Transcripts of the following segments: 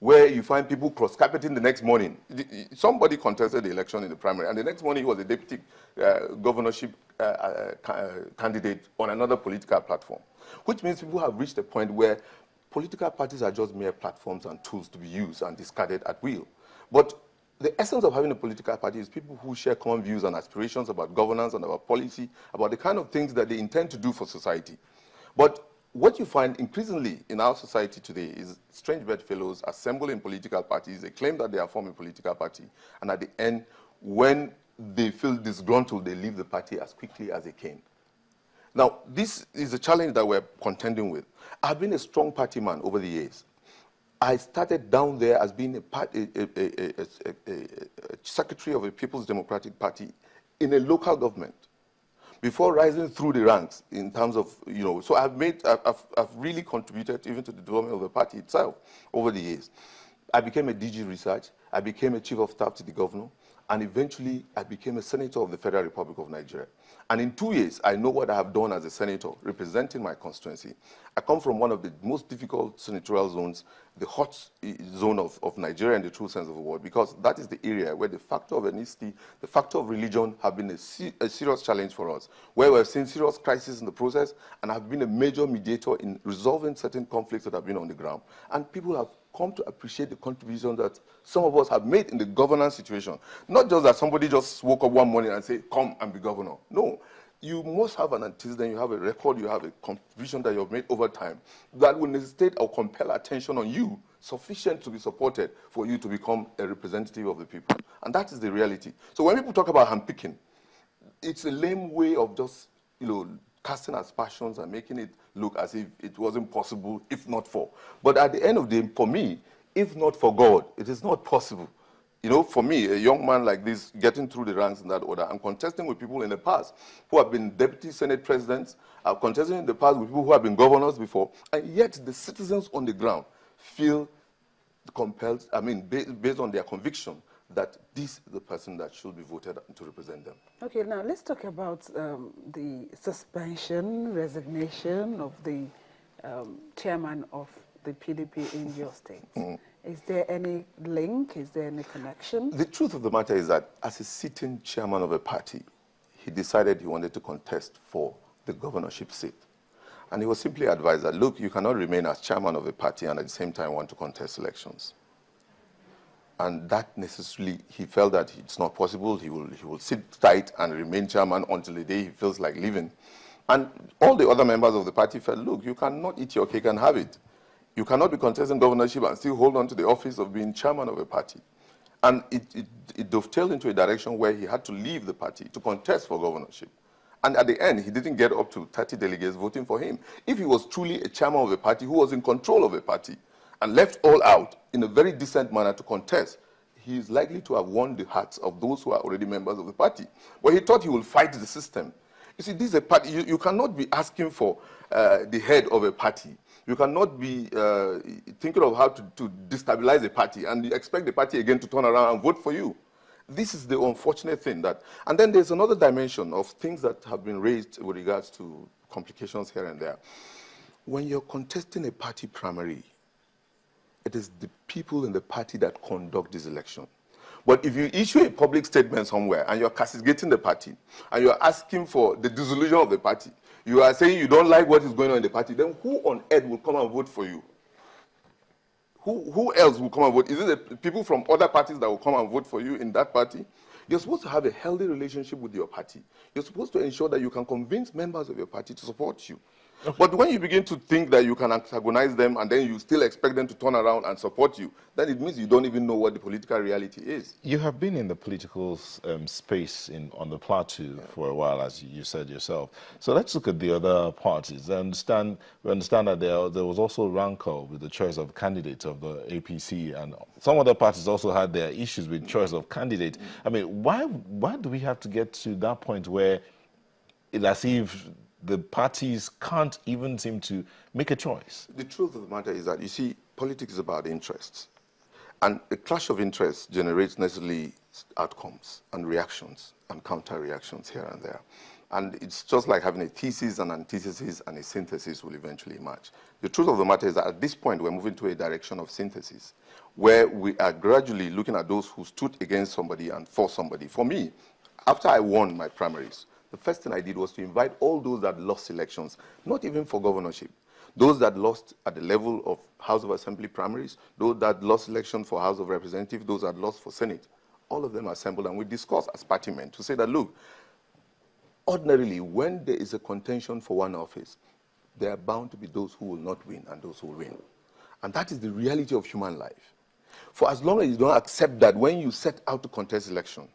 where you find people cross-carpeting the next morning. Somebody contested the election in the primary, and the next morning he was a deputy governorship candidate on another political platform, which means people have reached a point where political parties are just mere platforms and tools to be used and discarded at will. But the essence of having a political party is people who share common views and aspirations about governance and about policy, about the kind of things that they intend to do for society. But what you find increasingly in our society today is strange bedfellows assemble in political parties. They claim that they are forming a political party, and at the end, when they feel disgruntled, they leave the party as quickly as they came. Now, this is a challenge that we're contending with. I've been a strong party man over the years. I started down there as being a secretary of a People's Democratic Party in a local government, before rising through the ranks in terms of, so I've really contributed even to the development of the party itself over the years. I became a DG Research, I became a Chief of Staff to the governor, and eventually I became a senator of the Federal Republic of Nigeria. And in 2 years, I know what I have done as a senator representing my constituency. I come from one of the most difficult senatorial zones, the hot zone of Nigeria in the true sense of the word, because that is the area where the factor of ethnicity, the factor of religion have been a serious challenge for us, where we've seen serious crises in the process and have been a major mediator in resolving certain conflicts that have been on the ground. And people have come to appreciate the contribution that some of us have made in the governance situation. Not just that somebody just woke up one morning and say, come and be governor. No, you must have an antecedent, you have a record, you have a contribution that you have made over time that will necessitate or compel attention on you sufficient to be supported for you to become a representative of the people. And that is the reality. So when people talk about handpicking, it's a lame way of just, casting aspersions and making it look as if it wasn't possible if not for. But at the end of the day, for me, if not for God, it is not possible. For me, a young man like this, getting through the ranks in that order, I'm contesting with people in the past who have been deputy Senate presidents, I'm contesting in the past with people who have been governors before, and yet the citizens on the ground feel compelled, based on their conviction, that this is the person that should be voted to represent them. Okay, now let's talk about the suspension, resignation of the chairman of the PDP in your state. Is there any link? Is there any connection? The truth of the matter is that as a sitting chairman of a party, he decided he wanted to contest for the governorship seat. And he was simply advised that, look, you cannot remain as chairman of a party and at the same time want to contest elections. And that necessarily, he felt that it's not possible. He will sit tight and remain chairman until the day he feels like leaving. And all the other members of the party felt, look, you cannot eat your cake and have it. You cannot be contesting governorship and still hold on to the office of being chairman of a party. And it dovetailed into a direction where he had to leave the party to contest for governorship. And at the end, he didn't get up to 30 delegates voting for him. If he was truly a chairman of a party who was in control of a party and left all out in a very decent manner to contest, he is likely to have won the hearts of those who are already members of the party. But he thought he would fight the system. You see, this is a party. You cannot be asking for the head of a party. You cannot be thinking of how to destabilize a party and you expect the party again to turn around and vote for you. This is the unfortunate thing. And then there's another dimension of things that have been raised with regards to complications here and there. When you're contesting a party primary, it is the people in the party that conduct this election. But if you issue a public statement somewhere and you're castigating the party and you're asking for the dissolution of the party, you are saying you don't like what is going on in the party, then who on earth will come and vote for you? Who else will come and vote? Is it the people from other parties that will come and vote for you in that party? You're supposed to have a healthy relationship with your party. You're supposed to ensure that you can convince members of your party to support you. Okay. But when you begin to think that you can antagonize them and then you still expect them to turn around and support you, then it means you don't even know what the political reality is. You have been in the political space on the plateau for a while, as you said yourself. So let's look at the other parties. We understand that there was also rancor with the choice of candidates of the APC, and some other parties also had their issues with choice of candidate. I mean, why do we have to get to that point where it's as if the parties can't even seem to make a choice? The truth of the matter is that, you see, politics is about interests. And a clash of interests generates necessarily outcomes and reactions and counter-reactions here and there. And it's just like having a thesis, an antithesis, and a synthesis will eventually emerge. The truth of the matter is that at this point, we're moving to a direction of synthesis, where we are gradually looking at those who stood against somebody and for somebody. For me, after I won my primaries, the first thing I did was to invite all those that lost elections, not even for governorship, those that lost at the level of House of Assembly primaries, those that lost election for House of Representatives, those that lost for Senate, all of them assembled, and we discussed as party men to say that, look, ordinarily, when there is a contention for one office, there are bound to be those who will not win and those who will win. And that is the reality of human life. For as long as you don't accept that when you set out to contest election,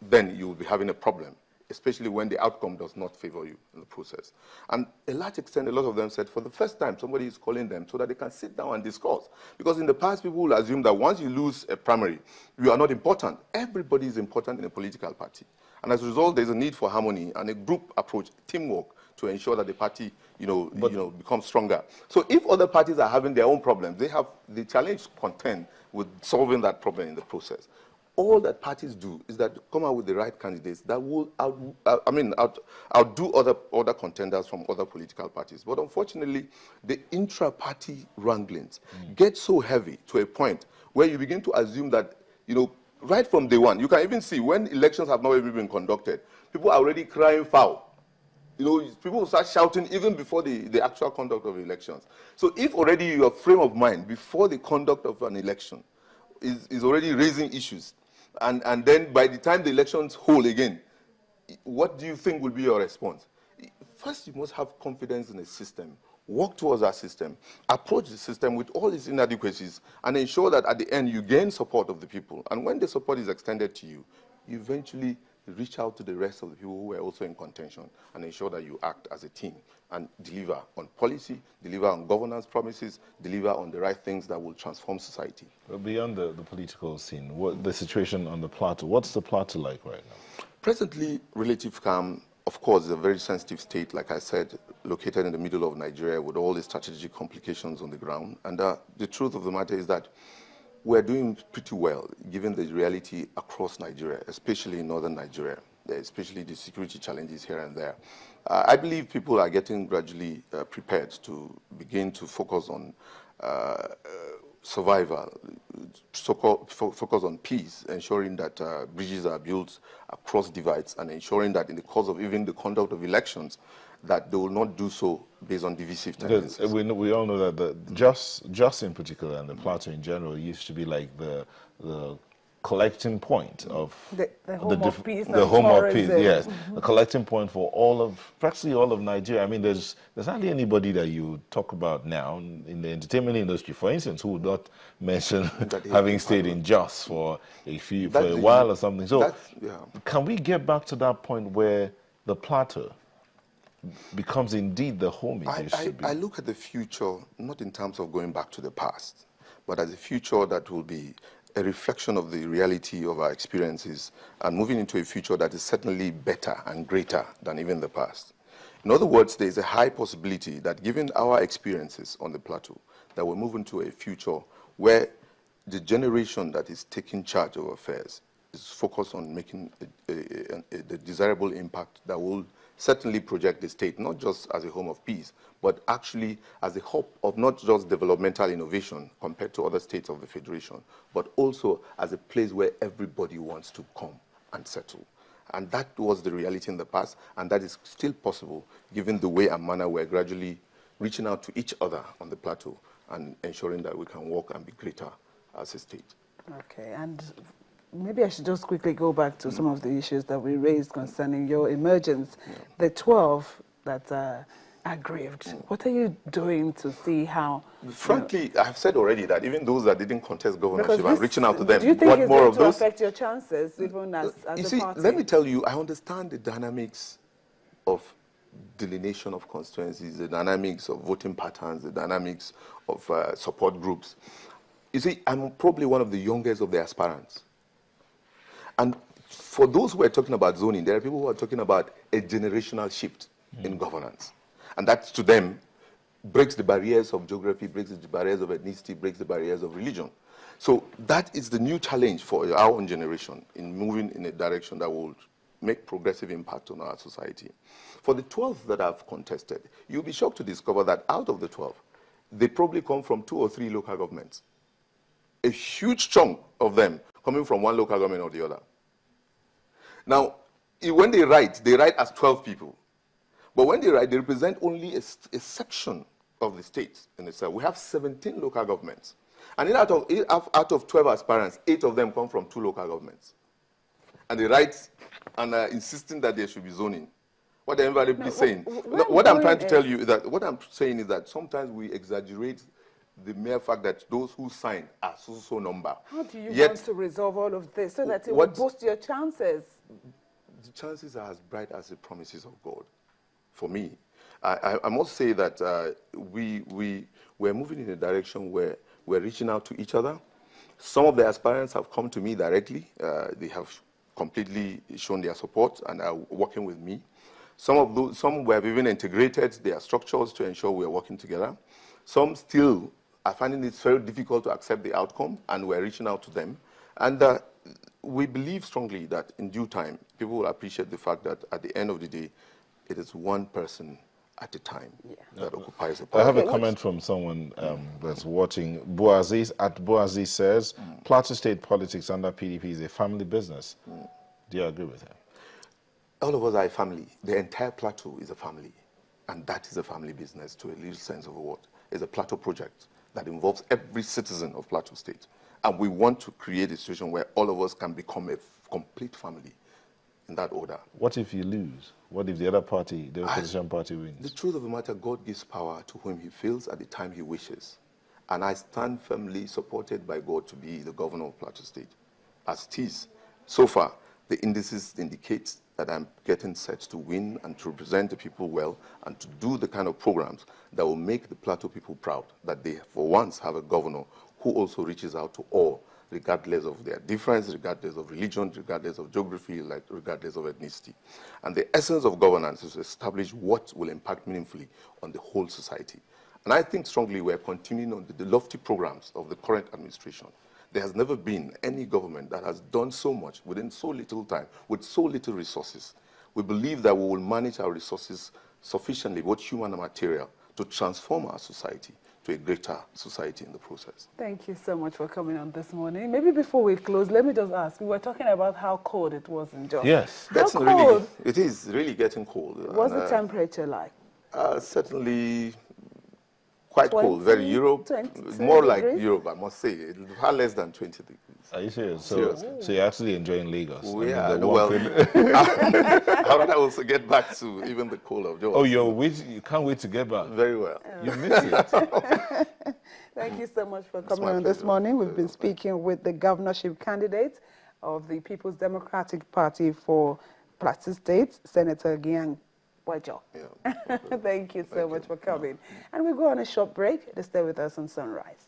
then you will be having a problem, especially when the outcome does not favor you in the process. And a large extent, a lot of them said, for the first time, somebody is calling them so that they can sit down and discuss. Because in the past, people will assume that once you lose a primary, you are not important. Everybody is important in a political party. And as a result, there's a need for harmony and a group approach, teamwork, to ensure that the party, becomes stronger. So if other parties are having their own problems, they have the challenge to contend with solving that problem in the process. All that parties do is that come out with the right candidates that will outdo other contenders from other political parties. But unfortunately, the intra-party wranglings get so heavy to a point where you begin to assume that, right from day one, you can even see when elections have not even been conducted, people are already crying foul. People will start shouting even before the actual conduct of elections. So if already your frame of mind before the conduct of an election is already raising issues, and then by the time the elections hold again, what do you think will be your response? First, you must have confidence in the system, work towards that system, approach the system with all its inadequacies, and ensure that at the end you gain support of the people. And when the support is extended to you, you eventually reach out to the rest of the people who are also in contention and ensure that you act as a team and deliver on policy, deliver on governance promises, deliver on the right things that will transform society. But beyond the political scene, what the situation on the plateau, what's the plateau like right now? Presently, relative calm. Of course, it's a very sensitive state, like I said, located in the middle of Nigeria with all the strategic complications on the ground. And the truth of the matter is that we're doing pretty well, given the reality across Nigeria, especially in northern Nigeria, especially the security challenges here and there. I believe people are getting gradually prepared to begin to focus on survival, focus on peace, ensuring that bridges are built across divides, and ensuring that in the course of even the conduct of elections, that they will not do so based on divisive tendencies. We all know that just in particular, and the plateau in general, used to be like the collecting point of the home of peace, the home of peace, yes, a collecting point for practically all of Nigeria. I mean, there's hardly anybody that you talk about now in the entertainment industry, for instance, who would not mention having stayed in Jos for a while or something. So, can we get back to that point where the plateau becomes indeed the home it used to be? I look at the future not in terms of going back to the past, but as a future that will be a reflection of the reality of our experiences and moving into a future that is certainly better and greater than even the past. In other words, there is a high possibility that given our experiences on the plateau, that we're moving to a future where the generation that is taking charge of affairs is focused on making the desirable impact that will certainly project the state, not just as a home of peace, but actually as a hub of not just developmental innovation compared to other states of the Federation, but also as a place where everybody wants to come and settle. And that was the reality in the past, and that is still possible given the way and manner we're gradually reaching out to each other on the plateau and ensuring that we can work and be greater as a state. Okay, and maybe I should just quickly go back to some of the issues that we raised concerning your emergence. The 12 that are aggrieved. What are you doing to see how? Frankly, I've said already that even those that didn't contest governorship, I'm reaching out to them. Do you think it's going to affect your chances, even as a party? Let me tell you, I understand the dynamics of delineation of constituencies, the dynamics of voting patterns, the dynamics of support groups. You see, I'm probably one of the youngest of the aspirants. And for those who are talking about zoning, there are people who are talking about a generational shift in governance. And that, to them, breaks the barriers of geography, breaks the barriers of ethnicity, breaks the barriers of religion. So that is the new challenge for our own generation in moving in a direction that will make progressive impact on our society. For the 12 that I've contested, you'll be shocked to discover that out of the 12, they probably come from 2 or 3 local governments. A huge chunk of them coming from one local government or the other. Now, when they write as 12 people. But when they write, they represent only a section of the state in itself. We have 17 local governments. And out of 12 aspirants, 8 of them come from 2 local governments. And they write and are insisting that there should be zoning. What they're invariably saying. What I'm trying to tell you is that, what I'm saying is that sometimes we exaggerate the mere fact that those who signed are so number. How do you want to resolve all of this so that it will boost your chances? The chances are as bright as the promises of God. For me, I must say that we're moving in a direction where we're reaching out to each other. Some of the aspirants have come to me directly. They have completely shown their support and are working with me. Some we have even integrated their structures to ensure we are working together. Some still are finding it very difficult to accept the outcome, and we're reaching out to them. And we believe strongly that in due time, people will appreciate the fact that at the end of the day, it is one person at a time that occupies the power. I have a comment from someone that's watching. Boaziz says, Plateau State politics under PDP is a family business. Do you agree with him? All of us are a family. The entire Plateau is a family. And that is a family business to a little sense of a word. It's a Plateau project that involves every citizen of Plateau State. And we want to create a situation where all of us can become a complete family in that order. What if you lose? What if the other party, the opposition party, wins? The truth of the matter, God gives power to whom he feels at the time he wishes. And I stand firmly supported by God to be the governor of Plateau State. As it is, so far, the indices indicate that I'm getting set to win and to represent the people well and to do the kind of programs that will make the Plateau people proud, that they for once have a governor who also reaches out to all, regardless of their difference, regardless of religion, regardless of geography, regardless of ethnicity. And the essence of governance is to establish what will impact meaningfully on the whole society. And I think strongly we're continuing on the lofty programs of the current administration. There has never been any government that has done so much within so little time, with so little resources. We believe that we will manage our resources sufficiently, both human and material, to transform our society to a greater society in the process. Thank you so much for coming on this morning. Maybe before we close, let me just ask, we were talking about how cold it was in Jos. Yes. How cold? It is really getting cold. What's the temperature like? Certainly quite 20, cold, very Europe, more like Europe, I must say, far less than 20 degrees. Are you serious? So you're actually enjoying Lagos? Yeah, well, I would also get back to even the cold of Jos. Oh, you can't wait to get back? Very well. You missed it. Thank you so much for coming on this morning. We've been speaking with the governorship candidate of the People's Democratic Party for Plateau State, Senator Pwajok. Thank you so much for coming. And we'll go on a short break to stay with us on Sunrise.